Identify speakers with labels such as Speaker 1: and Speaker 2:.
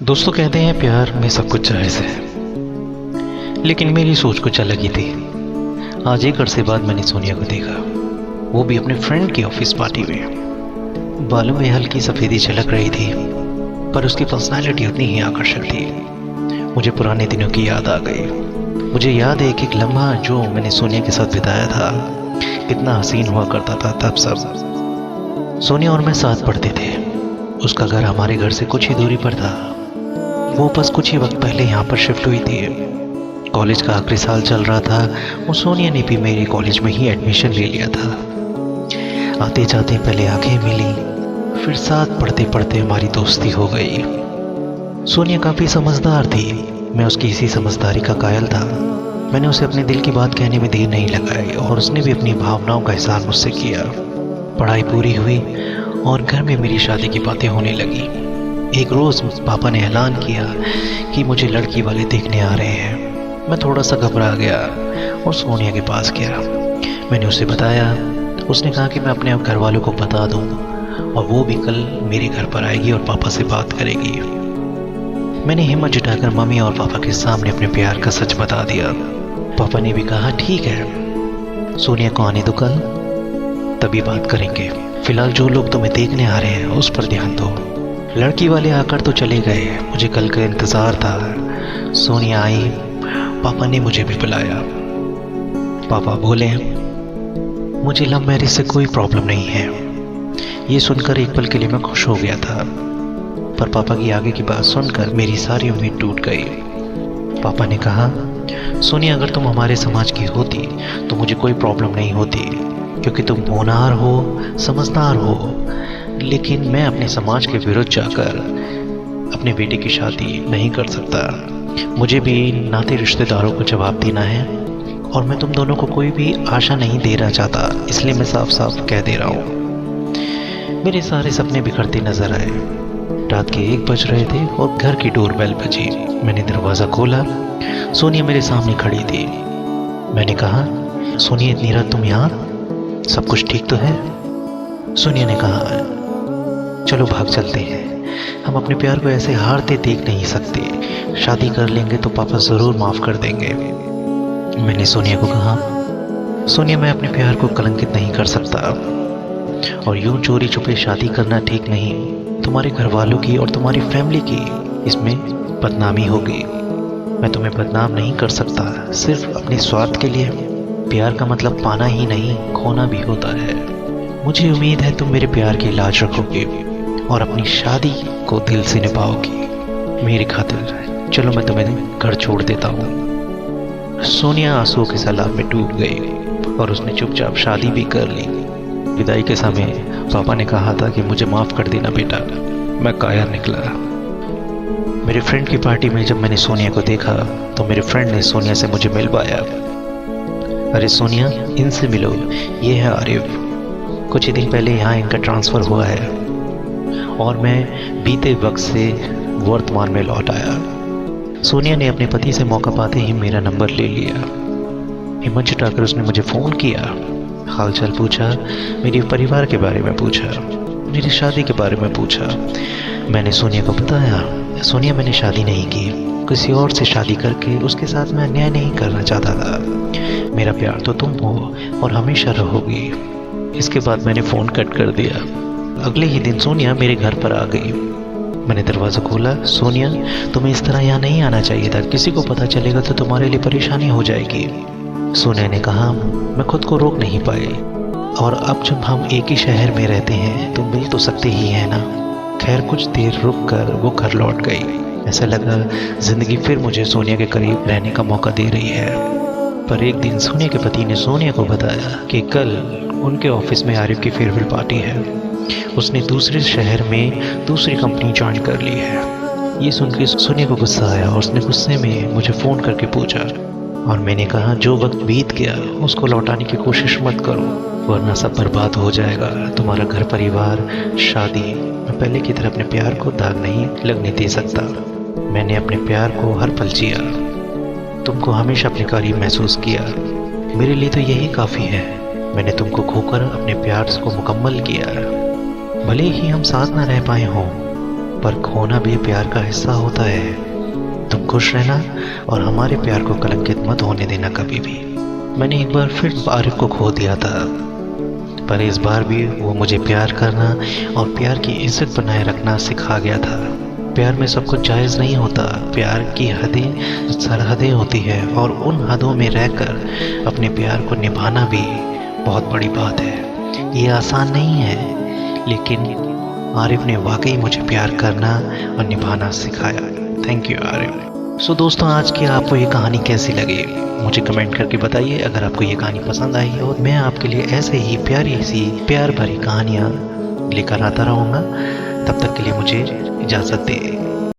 Speaker 1: दोस्तों कहते हैं प्यार में सब कुछ जायज़ है, लेकिन मेरी सोच कुछ अलग ही थी। आज एक अरसे बाद मैंने सोनिया को देखा, वो भी अपने फ्रेंड की ऑफिस पार्टी में। बालों में हल्की सफ़ेदी झलक रही थी, पर उसकी पर्सनालिटी उतनी ही आकर्षक थी। मुझे पुराने दिनों की याद आ गई। मुझे याद है एक लम्हा जो मैंने सोनिया के साथ बिताया था, कितना हसीन हुआ करता था तब सब। सोनिया और मैं साथ पढ़ते थे। उसका घर हमारे घर से कुछ ही दूरी पर था। वो बस कुछ ही वक्त पहले यहाँ पर शिफ्ट हुई थी। कॉलेज का आखिरी साल चल रहा था और सोनिया ने भी मेरे कॉलेज में ही एडमिशन ले लिया था। आते जाते पहले आंखें मिली, फिर साथ पढ़ते पढ़ते हमारी दोस्ती हो गई। सोनिया काफ़ी समझदार थी, मैं उसकी इसी समझदारी का कायल था। मैंने उसे अपने दिल की बात कहने में देर नहीं लगाई और उसने भी अपनी भावनाओं का इज़हार मुझसे किया। पढ़ाई पूरी हुई और घर में मेरी शादी की बातें होने लगी। एक रोज़ पापा ने ऐलान किया कि मुझे लड़की वाले देखने आ रहे हैं। मैं थोड़ा सा घबरा गया और सोनिया के पास गया। मैंने उसे बताया। उसने कहा कि मैं अपने घर वालों को बता दूं और वो भी कल मेरे घर पर आएगी और पापा से बात करेगी। मैंने हिम्मत जुटाकर मम्मी और पापा के सामने अपने प्यार का सच बता दिया। पापा ने भी कहा ठीक है, सोनिया को आने दो, कल तभी बात करेंगे। फिलहाल जो लोग तुम्हें देखने आ रहे हैं उस पर ध्यान दो। लड़की वाले आकर तो चले गए, मुझे कल का इंतज़ार था। सोनिया आई, पापा ने मुझे भी बुलाया। पापा बोले मुझे लव मैरिज से कोई प्रॉब्लम नहीं है। ये सुनकर एक पल के लिए मैं खुश हो गया था, पर पापा की आगे की बात सुनकर मेरी सारी उम्मीद टूट गई। पापा ने कहा सोनिया, अगर तुम हमारे समाज की होती तो मुझे कोई प्रॉब्लम नहीं होती, क्योंकि तुम होनहार हो, समझदार हो। लेकिन मैं अपने समाज के विरुद्ध जाकर अपने बेटे की शादी नहीं कर सकता। मुझे भी नाते रिश्तेदारों को जवाब देना है और मैं तुम दोनों को कोई भी आशा नहीं देना चाहता, इसलिए मैं साफ साफ कह दे रहा हूँ। मेरे सारे सपने बिखरते नजर आए। रात के 1 बज रहे थे और घर की डोरबेल बजी। मैंने दरवाज़ा खोला, सोनिया मेरे सामने खड़ी थी। मैंने कहा सोनिया, इतनी रात तुम यहाँ, सब कुछ ठीक तो है? सोनिया ने कहा चलो भाग चलते हैं, हम अपने प्यार को ऐसे हारते देख नहीं सकते। शादी कर लेंगे तो पापा ज़रूर माफ़ कर देंगे। मैंने सोनिया को कहा सोनिया, मैं अपने प्यार को कलंकित नहीं कर सकता और यूं चोरी छुपे शादी करना ठीक नहीं। तुम्हारे घर वालों की और तुम्हारी फैमिली की इसमें बदनामी होगी। मैं तुम्हें बदनाम नहीं कर सकता, सिर्फ अपने स्वार्थ के लिए। प्यार का मतलब पाना ही नहीं, खोना भी होता है। मुझे उम्मीद है तुम मेरे प्यार की लाज रखोगे और अपनी शादी को दिल से निभाओगी मेरी खातिर। चलो मैं तुम्हें घर छोड़ देता हूँ। सोनिया आंसुओं के सैलाब में डूब गई और उसने चुपचाप शादी भी कर ली। विदाई के समय पापा ने कहा था कि मुझे माफ़ कर देना बेटा। मैं कायर निकला। मेरे फ्रेंड की पार्टी में जब मैंने सोनिया को देखा तो मेरे फ्रेंड ने सोनिया से मुझे मिलवाया। अरे सोनिया, इनसे मिलो, ये है आरिफ। कुछ ही दिन पहले यहाँ इनका ट्रांसफ़र हुआ है और मैं बीते वक्त से वर्तमान में लौट आया। सोनिया ने अपने पति से मौका पाते ही मेरा नंबर ले लिया। हिम्मत जुटाकर उसने मुझे फ़ोन किया, हालचाल पूछा, मेरे परिवार के बारे में पूछा, मेरी शादी के बारे में पूछा। मैंने सोनिया को बताया सोनिया, मैंने शादी नहीं की, किसी और से शादी करके उसके साथ मैं अन्याय नहीं करना चाहता था। मेरा प्यार तो तुम हो और हमेशा रहोगी। इसके बाद मैंने फ़ोन कट कर दिया। अगले ही दिन सोनिया मेरे घर पर आ गई। मैंने दरवाज़ा खोला। सोनिया, तुम्हें इस तरह यहाँ नहीं आना चाहिए था, किसी को पता चलेगा तो तुम्हारे लिए परेशानी हो जाएगी। सोनिया ने कहा मैं खुद को रोक नहीं पाई, और अब जब हम एक ही शहर में रहते हैं तो मिल तो सकते ही हैं ना। खैर कुछ देर रुक कर वो घर लौट गई। ऐसा लगा ज़िंदगी फिर मुझे सोनिया के करीब रहने का मौका दे रही है। पर एक दिन सोनिया के पति ने सोनिया को बताया कि कल उनके ऑफिस में आरिफ की फेयरवेल पार्टी है। उसने दूसरे शहर में दूसरी कंपनी ज्वाइन कर ली है। ये सुन के सोनिया को गुस्सा आया और उसने गुस्से में मुझे फ़ोन करके पूछा, और मैंने कहा जो वक्त बीत गया उसको लौटाने की कोशिश मत करो, वरना सब बर्बाद हो जाएगा। तुम्हारा घर परिवार, शादी, मैं पहले की तरह अपने प्यार को दाग नहीं लगने दे सकता। मैंने अपने प्यार को हर पल जिया, तुमको हमेशा अपने करीब महसूस किया। मेरे लिए तो यही काफ़ी है। मैंने तुमको खोकर अपने प्यार को मुकम्मल किया। भले ही हम साथ ना रह पाए हों, पर खोना भी प्यार का हिस्सा होता है। तुम खुश रहना और हमारे प्यार को कलंकित मत होने देना कभी भी। मैंने एक बार फिर आरिफ को खो दिया था, पर इस बार भी वो मुझे प्यार करना और प्यार की इज्जत बनाए रखना सिखा गया था। प्यार में सब कुछ जायज़ नहीं होता। प्यार की हदें सरहदें होती है और उन हदों में रहकर अपने प्यार को निभाना भी बहुत बड़ी बात है। ये आसान नहीं है, लेकिन आरिफ ने वाकई मुझे प्यार करना और निभाना सिखाया। Thank you Arif. सो दोस्तों, आज की आपको ये कहानी कैसी लगी मुझे कमेंट करके बताइए। अगर आपको ये कहानी पसंद आई हो, मैं आपके लिए ऐसे ही प्यारी सी प्यार भरी कहानियाँ लेकर आता रहूँगा। तब तक के लिए मुझे इजाज़त दें।